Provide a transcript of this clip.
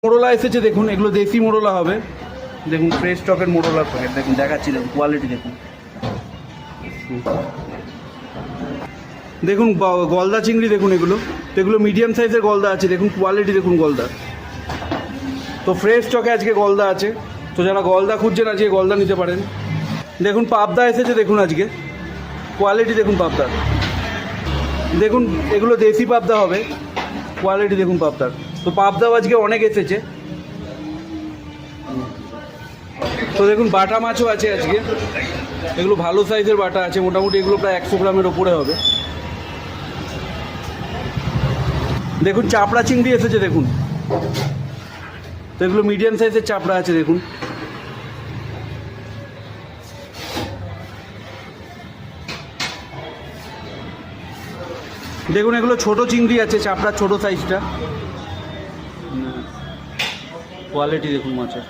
মোরলা এসেছে দেখুন, এগুলো দেশি মোরলা হবে। দেখুন ফ্রেশ স্টকের মোরলার প্যাকেট দেখুন, দেখাচ্ছি দেখুন কোয়ালিটি দেখুন। দেখুন গলদা চিংড়ি দেখুন, এগুলো তো এগুলো মিডিয়াম সাইজের গলদা আছে, দেখুন কোয়ালিটি দেখুন গলদা। তো ফ্রেশ স্টকে আজকে গলদা আছে, তো যারা গলদা খুঁজছেন আজকে গলদা নিতে পারেন। দেখুন পাবদা এসেছে দেখুন, আজকে কোয়ালিটি দেখুন পাবদার। দেখুন এগুলো দেশি পাবদা হবে, কোয়ালিটি দেখুন পাবদার। তো পাবদাও আজকে অনেক এসেছে। তো দেখুন বাটা মাছও আছে আজকে, এগুলো ভালো সাইজের বাটা আছে, মোটামুটি এগুলো প্রায় 100 গ্রামের ওপরে হবে। দেখুন চাপড়া চিংড়ি এসেছে দেখুন, তো এগুলো মিডিয়াম সাইজের চাপড়া আছে দেখুন। দেখুন এগুলো ছোট চিংড়ি আছে, চাপড়া ছোট সাইজটা, কোয়ালিটি দেখুন মাছের।